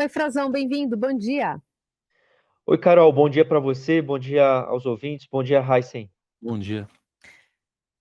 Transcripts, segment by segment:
Oi, Frazão, bem-vindo, bom dia. Oi, Carol, bom dia para você, bom dia aos ouvintes, bom dia, Heisen. Bom dia.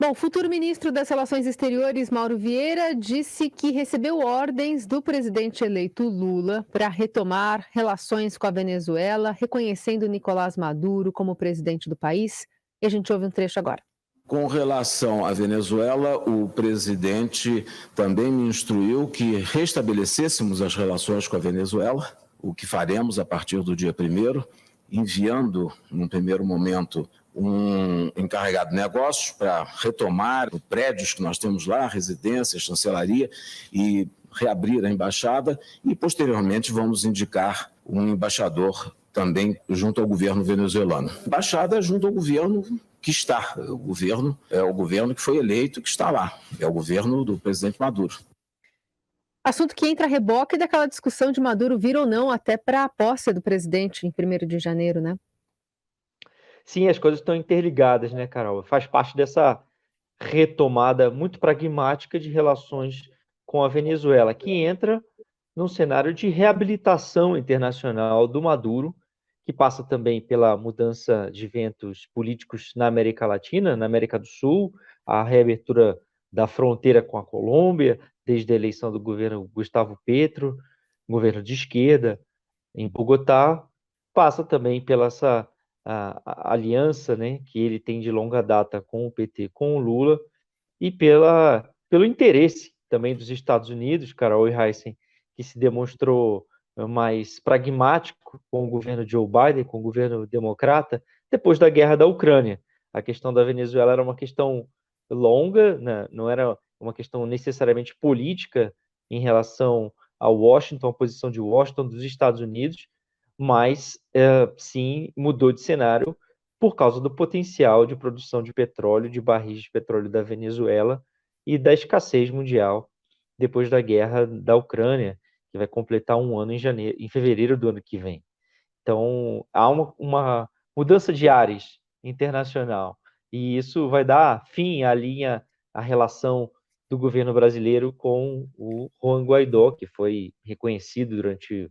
Bom, o futuro ministro das Relações Exteriores, Mauro Vieira, disse que recebeu ordens do presidente eleito Lula para retomar relações com a Venezuela, reconhecendo Nicolás Maduro como presidente do país. E a gente ouve um trecho agora. Com relação à Venezuela, o presidente também me instruiu que restabelecêssemos as relações com a Venezuela, o que faremos a partir do dia 1º, enviando, num primeiro momento, um encarregado de negócios para retomar os prédios que nós temos lá, residência, chancelaria, e reabrir a embaixada, e posteriormente vamos indicar um embaixador também junto ao governo venezuelano. Embaixada junto ao governo que está. O governo é o governo que foi eleito, que está lá. É o governo do presidente Maduro. Assunto que entra a reboque daquela discussão de Maduro vir ou não até para a posse do presidente em 1º de janeiro, né? Sim, as coisas estão interligadas, né, Carol? Faz parte dessa retomada muito pragmática de relações com a Venezuela, que entra num cenário de reabilitação internacional do Maduro, que passa também pela mudança de ventos políticos na América Latina, na América do Sul, a reabertura da fronteira com a Colômbia, desde a eleição do governo Gustavo Petro, governo de esquerda em Bogotá, passa também pela essa aliança, né, que ele tem de longa data com o PT, com o Lula, e pelo interesse também dos Estados Unidos, Carol e Heissen, que se demonstrou mais pragmático com o governo Joe Biden, com o governo democrata, depois da guerra da Ucrânia. A questão da Venezuela era uma questão longa, né? Não era uma questão necessariamente política em relação a Washington, a posição de Washington, dos Estados Unidos, mas sim mudou de cenário por causa do potencial de produção de petróleo, de barris de petróleo da Venezuela e da escassez mundial depois da guerra da Ucrânia, que vai completar um ano em fevereiro do ano que vem. Então, há uma mudança de ares internacional, e isso vai dar fim à relação do governo brasileiro com o Juan Guaidó, que foi reconhecido durante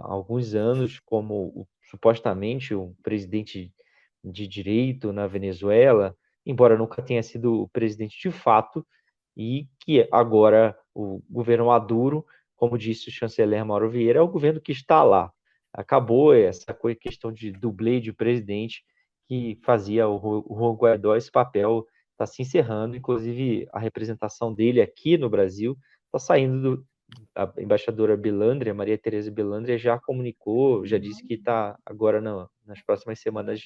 alguns anos como supostamente um presidente de direito na Venezuela, embora nunca tenha sido presidente de fato, e que agora o governo Maduro, como disse o chanceler Mauro Vieira, é o governo que está lá. Acabou essa questão de dublê de presidente que fazia o Juan Guaidó, esse papel está se encerrando, inclusive a representação dele aqui no Brasil está saindo a embaixadora Belandria, Maria Tereza Belandria, já comunicou, já disse que está agora nas próximas semanas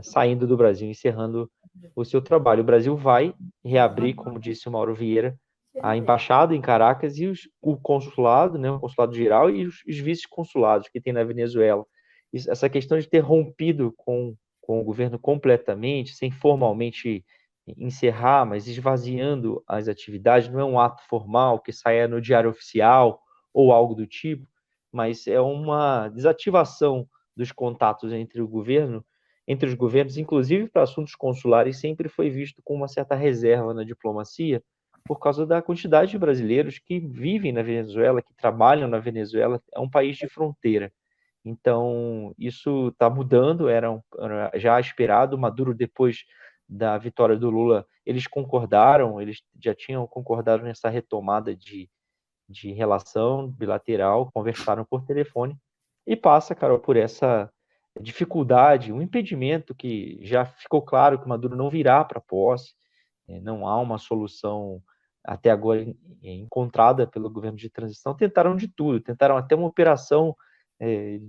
saindo do Brasil, encerrando o seu trabalho. O Brasil vai reabrir, como disse o Mauro Vieira, a embaixada em Caracas e o consulado, né, o consulado geral e os vice-consulados que tem na Venezuela. Essa questão de ter rompido com o governo completamente, sem formalmente encerrar, mas esvaziando as atividades, não é um ato formal que saia no diário oficial ou algo do tipo, mas é uma desativação dos contatos entre os governos, inclusive para assuntos consulares, sempre foi visto com uma certa reserva na diplomacia, por causa da quantidade de brasileiros que vivem na Venezuela, que trabalham na Venezuela, é um país de fronteira. Então, isso está mudando, era já esperado. Maduro, depois da vitória do Lula, eles concordaram, eles já tinham concordado nessa retomada de relação bilateral, conversaram por telefone, e passa, Carol, por essa dificuldade, um impedimento que já ficou claro que Maduro não virá para a posse, não há uma solução até agora encontrada pelo governo de transição. Tentaram de tudo, tentaram até uma operação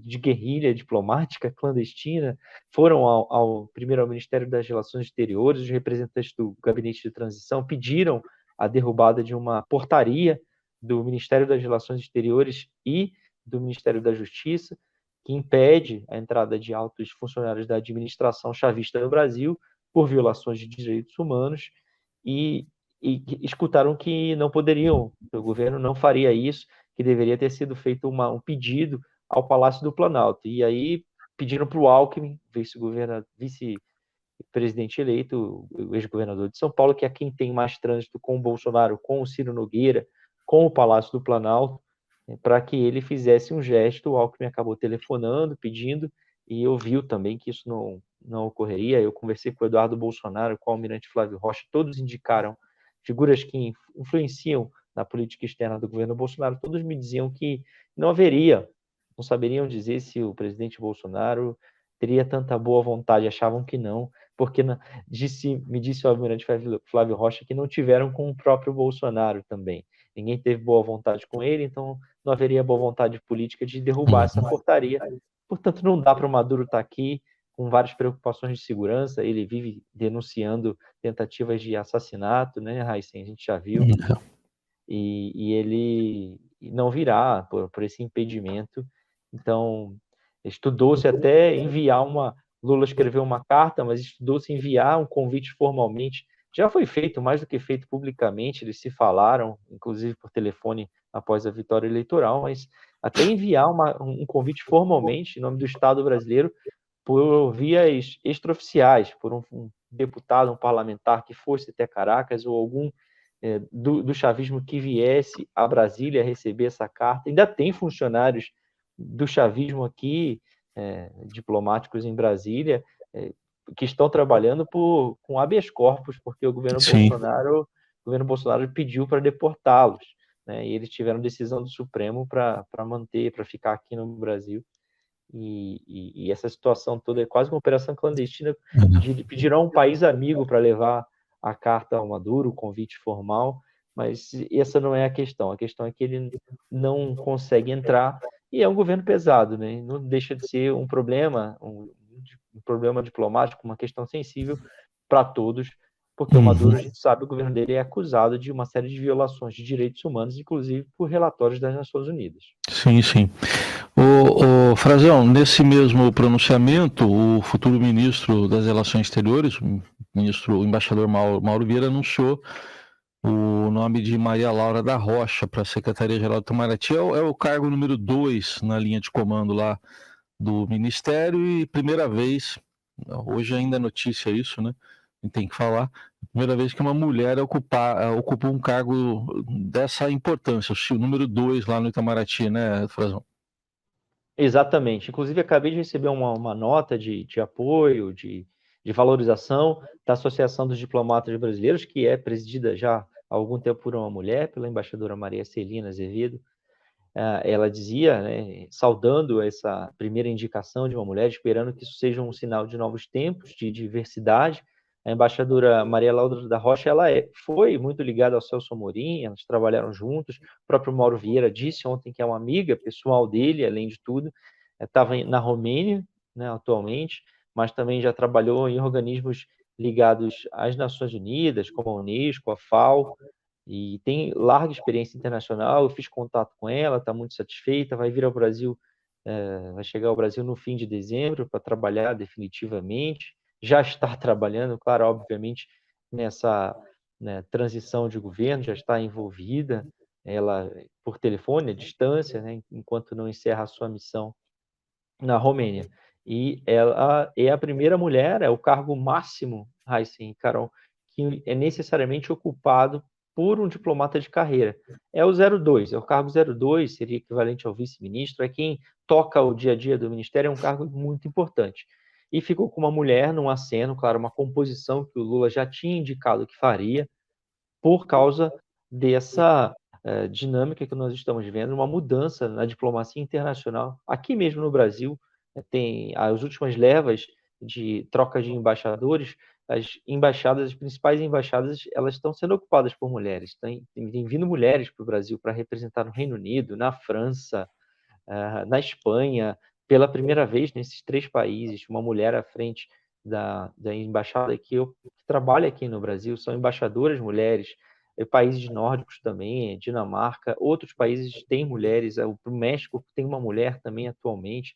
de guerrilha diplomática clandestina, foram primeiro ao Ministério das Relações Exteriores, os representantes do gabinete de transição pediram a derrubada de uma portaria do Ministério das Relações Exteriores e do Ministério da Justiça, que impede a entrada de altos funcionários da administração chavista no Brasil por violações de direitos humanos, e escutaram que não poderiam, o governo não faria isso, que deveria ter sido feito um pedido ao Palácio do Planalto. E aí pediram para o Alckmin, vice-presidente eleito, o ex-governador de São Paulo, que é quem tem mais trânsito com o Bolsonaro, com o Ciro Nogueira, com o Palácio do Planalto, para que ele fizesse um gesto. O Alckmin acabou telefonando, pedindo, e ouviu também que isso não ocorreria. Eu conversei com o Eduardo Bolsonaro, com o almirante Flávio Rocha, todos indicaram figuras que influenciam na política externa do governo Bolsonaro, todos me diziam que não haveria, não saberiam dizer se o presidente Bolsonaro teria tanta boa vontade, achavam que não, porque me disse o almirante Flávio Rocha que não tiveram com o próprio Bolsonaro também. Ninguém teve boa vontade com ele, então não haveria boa vontade política de derrubar essa portaria. Portanto, não dá para o Maduro estar aqui com várias preocupações de segurança. Ele vive denunciando tentativas de assassinato, né, Raíssen? A gente já viu. E ele não virá por esse impedimento. Então, estudou-se até enviar Lula escreveu uma carta, mas estudou-se enviar um convite formalmente. Já foi feito, mais do que feito publicamente, eles se falaram, inclusive por telefone após a vitória eleitoral, mas até enviar um convite formalmente, em nome do Estado brasileiro, por vias extraoficiais, por um deputado, um parlamentar que fosse até Caracas, ou algum do chavismo que viesse a Brasília receber essa carta. Ainda tem funcionários do chavismo aqui, diplomáticos em Brasília, que estão trabalhando com habeas corpus, porque o governo Bolsonaro pediu para deportá-los, né? E eles tiveram decisão do Supremo para manter, para ficar aqui no Brasil. E essa situação toda é quase uma operação clandestina de pedir a um país amigo para levar a carta ao Maduro, o convite formal, mas essa não é a questão. A questão é que ele não consegue entrar, e é um governo pesado, né? Não deixa de ser um problema diplomático, uma questão sensível para todos, porque o Maduro, a gente sabe, o governo dele é acusado de uma série de violações de direitos humanos, inclusive por relatórios das Nações Unidas. Sim, sim. O Frazão, nesse mesmo pronunciamento, o futuro ministro das Relações Exteriores, o embaixador Mauro Vieira, anunciou o nome de Maria Laura da Rocha para a Secretaria-Geral do Itamaraty. É o cargo número 2 na linha de comando lá do Ministério, e primeira vez, hoje ainda é notícia isso, né? Tem que falar, primeira vez que uma mulher ocupa um cargo dessa importância, o número 2 lá no Itamaraty, né, Frazão? Exatamente. Inclusive, acabei de receber uma nota de apoio, de valorização da Associação dos Diplomatas Brasileiros, que é presidida já há algum tempo por uma mulher, pela embaixadora Maria Celina Azevedo. Ela dizia, né, saudando essa primeira indicação de uma mulher, esperando que isso seja um sinal de novos tempos, de diversidade. A embaixadora Maria Laura da Rocha, ela foi muito ligada ao Celso Amorim, elas trabalharam juntos. O próprio Mauro Vieira disse ontem que é uma amiga pessoal dele, além de tudo. Estava na Romênia, né, atualmente, mas também já trabalhou em organismos ligados às Nações Unidas, como a Unesco, a FAO, e tem larga experiência internacional. Eu fiz contato com ela, está muito satisfeita, vai vir ao Brasil, vai chegar ao Brasil no fim de dezembro para trabalhar definitivamente. Já está trabalhando, claro, obviamente, nessa, né, transição de governo, já está envolvida, ela por telefone, à distância, né, enquanto não encerra a sua missão na Romênia. E ela é a primeira mulher, é o cargo máximo, Raíssen e Carol, que é necessariamente ocupado por um diplomata de carreira. É o 02, é o cargo 02, seria equivalente ao vice-ministro, é quem toca o dia a dia do ministério, é um cargo muito importante. E ficou com uma mulher num aceno, claro, uma composição que o Lula já tinha indicado que faria, por causa dessa dinâmica que nós estamos vendo, uma mudança na diplomacia internacional. Aqui mesmo no Brasil, tem as últimas levas de troca de embaixadores, as principais embaixadas, elas estão sendo ocupadas por mulheres. Tem vindo mulheres para o Brasil para representar no Reino Unido, na França, na Espanha, pela primeira vez nesses 3 países, uma mulher à frente da embaixada que trabalha aqui no Brasil, são embaixadoras mulheres, países nórdicos também, Dinamarca, outros países têm mulheres, o México tem uma mulher também atualmente,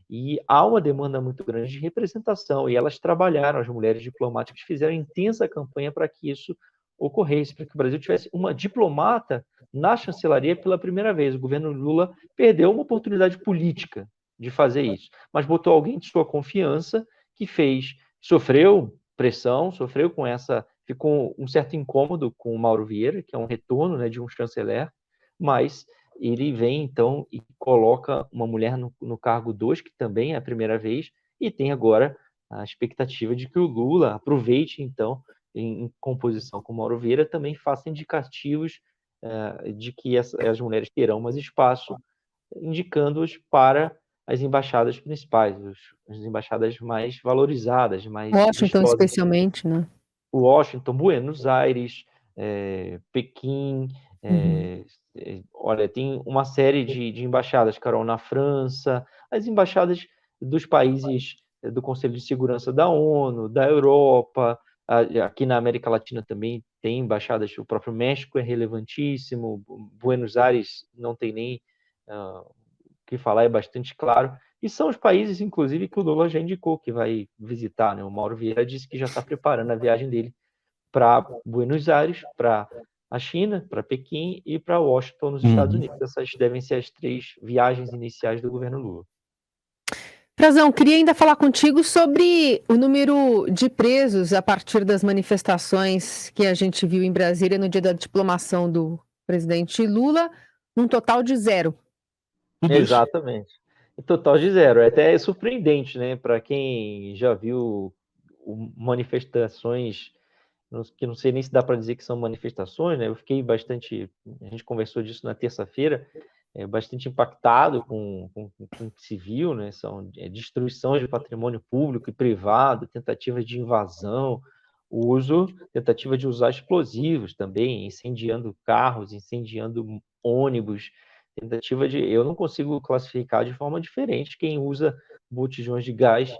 e há uma demanda muito grande de representação, e elas trabalharam, as mulheres diplomáticas fizeram intensa campanha para que isso ocorresse, para que o Brasil tivesse uma diplomata na chancelaria pela primeira vez. O governo Lula perdeu uma oportunidade política de fazer isso, mas botou alguém de sua confiança que sofreu pressão, ficou um certo incômodo com o Mauro Vieira, que é um retorno, né, de um chanceler, mas ele vem, então, e coloca uma mulher no cargo 2, que também é a primeira vez, e tem agora a expectativa de que o Lula aproveite, então, em composição com Mauro Vieira, também faça indicativos de que as mulheres terão mais espaço, indicando-os para as embaixadas principais, as embaixadas mais valorizadas, mais Washington, vistosas. especialmente, né? Washington, Buenos Aires, Pequim, olha, tem uma série de embaixadas, Carol, na França, as embaixadas dos países do Conselho de Segurança da ONU, da Europa, aqui na América Latina também tem embaixadas, o próprio México é relevantíssimo, Buenos Aires não tem nem o que falar, é bastante claro, e são os países, inclusive, que o Lula já indicou que vai visitar, né? O Mauro Vieira disse que já está preparando a viagem dele para Buenos Aires, para a China, para Pequim e para Washington, nos Estados Unidos. Essas devem ser as 3 viagens iniciais do governo Lula. Frazão, queria ainda falar contigo sobre o número de presos a partir das manifestações que a gente viu em Brasília no dia da diplomação do presidente Lula, num total de 0. Exatamente. Um total de 0. É até surpreendente, né? Para quem já viu manifestações, que não sei nem se dá para dizer que são manifestações, né? Eu fiquei bastante. A gente conversou disso na terça-feira, bastante impactado com o que se viu, né? São destruições de patrimônio público e privado, tentativa de invasão, tentativa de usar explosivos também, incendiando carros, incendiando ônibus, tentativa de... Eu não consigo classificar de forma diferente quem usa botijões de gás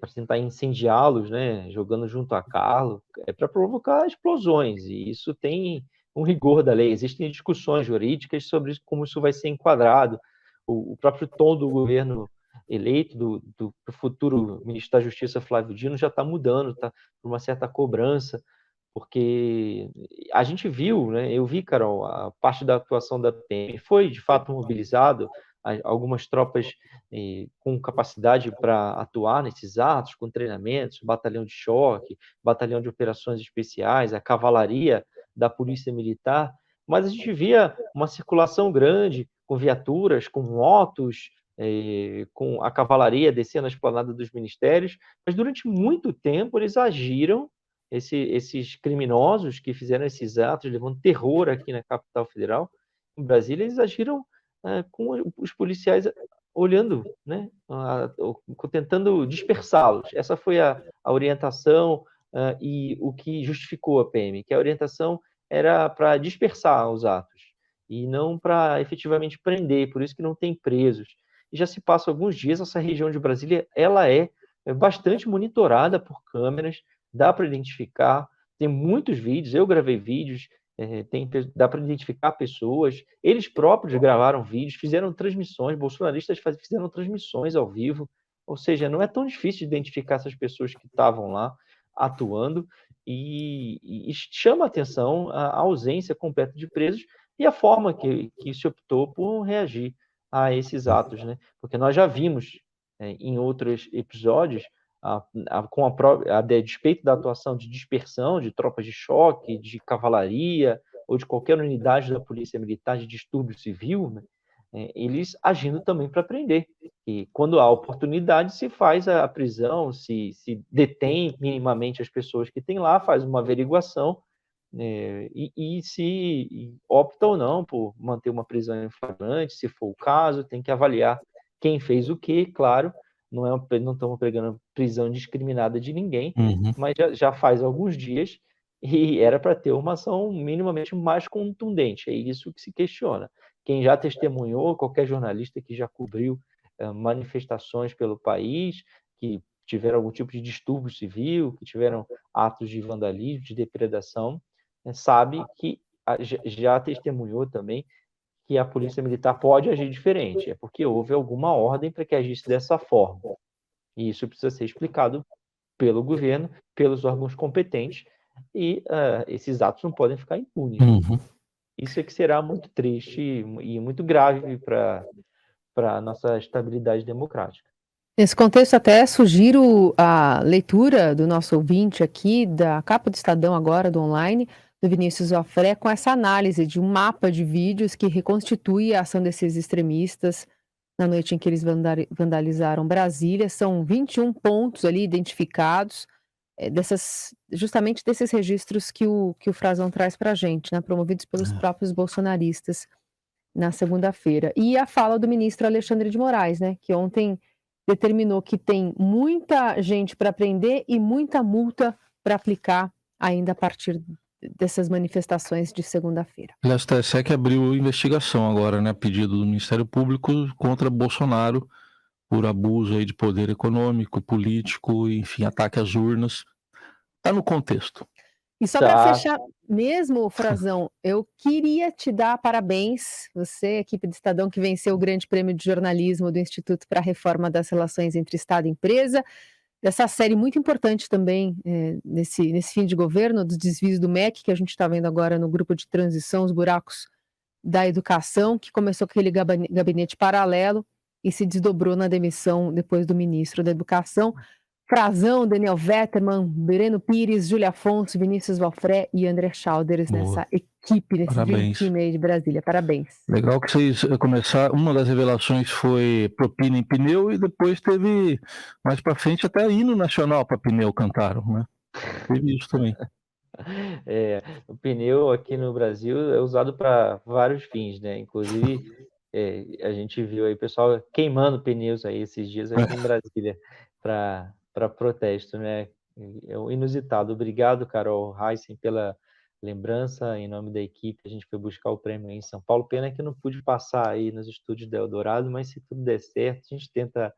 para tentar incendiá-los, né, jogando junto a carro, para provocar explosões, e isso tem um rigor da lei. Existem discussões jurídicas sobre como isso vai ser enquadrado. O próprio tom do governo eleito, do futuro ministro da Justiça, Flávio Dino, já está mudando, está por uma certa cobrança, porque a gente viu, né, eu vi, Carol, a parte da atuação da PM foi, de fato, mobilizado, algumas tropas com capacidade para atuar nesses atos, com treinamentos, batalhão de choque, batalhão de operações especiais, a cavalaria da Polícia Militar, mas a gente via uma circulação grande, com viaturas, com motos, com a cavalaria descendo a esplanada dos ministérios, mas durante muito tempo eles agiram, esses criminosos que fizeram esses atos, levando terror aqui na capital federal, em Brasília, eles agiram com os policiais olhando, né, tentando dispersá-los. Essa foi a orientação e o que justificou a PM, que a orientação era para dispersar os atos e não para efetivamente prender, por isso que não tem presos. E já se passa alguns dias, essa região de Brasília, ela é bastante monitorada por câmeras, dá para identificar, tem muitos vídeos, eu gravei vídeos, dá para identificar pessoas, eles próprios gravaram vídeos, fizeram transmissões, bolsonaristas fizeram transmissões ao vivo, ou seja, não é tão difícil de identificar essas pessoas que estavam lá atuando, e chama a atenção a ausência completa de presos e a forma que se optou por reagir a esses atos, né? Porque nós já vimos em outros episódios, a despeito da atuação de dispersão de tropas de choque, de cavalaria ou de qualquer unidade da Polícia Militar de distúrbio civil, né, eles agindo também para prender. E quando há oportunidade, se faz a prisão, se detém minimamente as pessoas que tem lá, faz uma averiguação, e se opta ou não por manter uma prisão em flagrante, se for o caso, tem que avaliar quem fez o quê, claro, não estamos pegando prisão indiscriminada de ninguém, mas já faz alguns dias e era para ter uma ação minimamente mais contundente, é isso que se questiona. Quem já testemunhou, qualquer jornalista que já cobriu manifestações pelo país, que tiveram algum tipo de distúrbio civil, que tiveram atos de vandalismo, de depredação, sabe que já testemunhou também que a Polícia Militar pode agir diferente, é porque houve alguma ordem para que agisse dessa forma. E isso precisa ser explicado pelo governo, pelos órgãos competentes, e esses atos não podem ficar impunes. Isso é que será muito triste e muito grave para a nossa estabilidade democrática. Nesse contexto, até sugiro a leitura do nosso ouvinte aqui, da capa do Estadão agora, do online, do Vinícius Valfré, com essa análise de um mapa de vídeos que reconstitui a ação desses extremistas na noite em que eles vandalizaram Brasília. São 21 pontos ali identificados, justamente desses registros que o Frazão traz para a gente, né, promovidos pelos próprios bolsonaristas na segunda-feira. E a fala do ministro Alexandre de Moraes, né, que ontem determinou que tem muita gente para prender e muita multa para aplicar ainda a partir dessas manifestações de segunda-feira. Aliás, o TSE que abriu investigação agora, né, a pedido do Ministério Público contra Bolsonaro por abuso aí de poder econômico, político, enfim, ataque às urnas. Está no contexto. E só para fechar mesmo, Frazão, eu queria te dar parabéns, você, equipe do Estadão, que venceu o Grande Prêmio de Jornalismo do Instituto para a Reforma das Relações entre Estado e Empresa, dessa série muito importante também nesse fim de governo, dos desvios do MEC, que a gente está vendo agora no grupo de transição, os buracos da educação, que começou com aquele gabinete paralelo e se desdobrou na demissão depois do ministro da Educação. Frazão, Daniel Vetterman, Breno Pires, Júlia Afonso, Vinícius Valfré e André Schauders nessa equipe, nesse Dream Team aí de Brasília. Parabéns. Legal que vocês começaram. Uma das revelações foi propina em pneu e depois teve, mais para frente, até hino nacional para pneu cantaram, né? Teve isso também. O pneu aqui no Brasil é usado para vários fins, né? Inclusive, a gente viu aí o pessoal queimando pneus aí esses dias aqui em Brasília para protesto, né? É inusitado. Obrigado, Carol Heissen, pela lembrança. Em nome da equipe, a gente foi buscar o prêmio em São Paulo. Pena que eu não pude passar aí nos estúdios da Eldorado, mas se tudo der certo, a gente tenta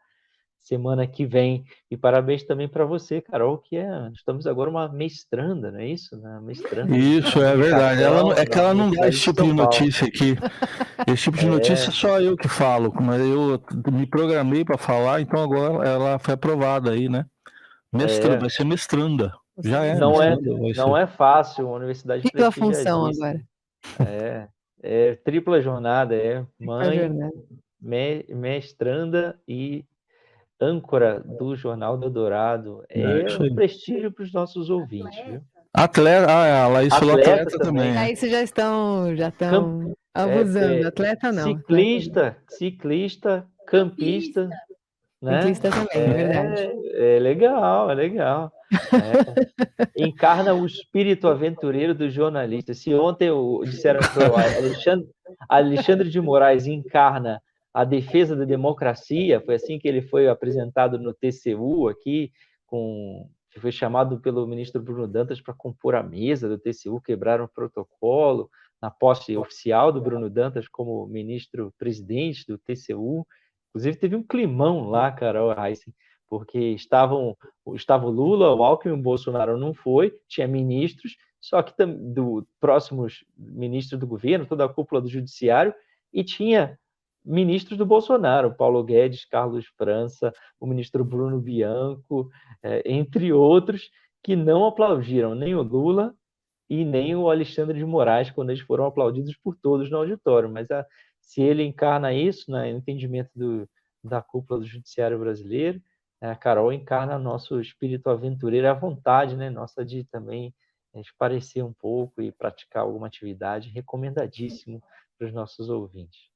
semana que vem. E parabéns também para você, Carol, que estamos agora uma mestranda, não é isso? Mestranda. Isso, é verdade. É que ela não dá esse tipo de notícia aqui. Esse tipo de notícia só eu que falo, mas eu me programei para falar, então agora ela foi aprovada aí, né? Vai ser mestranda. Já é. Não é fácil, uma universidade tripla função agora. Tripla jornada, mãe, mestranda e âncora do Jornal do Eldorado. Um prestígio para os nossos ouvintes, viu? Atleta, a Laís falou atleta também. Aí vocês já estão abusando. Atleta não. Ciclista, campista. Né? Ciclista também, é verdade. É legal. Encarna o espírito aventureiro do jornalista. Se ontem disseram que o Alexandre de Moraes encarna a defesa da democracia, foi assim que ele foi apresentado no TCU aqui, que foi chamado pelo ministro Bruno Dantas para compor a mesa do TCU, quebraram o protocolo na posse oficial do Bruno Dantas como ministro-presidente do TCU. Inclusive, teve um climão lá, Carol Heissen, porque estava o Lula, o Alckmin, o Bolsonaro não foi, tinha ministros, só que do próximos ministros do governo, toda a cúpula do judiciário, e tinha ministros do Bolsonaro, Paulo Guedes, Carlos França, o ministro Bruno Bianco, entre outros, que não aplaudiram nem o Lula e nem o Alexandre de Moraes, quando eles foram aplaudidos por todos no auditório. Mas se ele encarna isso, né, no entendimento da cúpula do judiciário brasileiro, a Carol encarna nosso espírito aventureiro, a vontade, né, nossa de também esparecer um pouco e praticar alguma atividade, recomendadíssimo para os nossos ouvintes.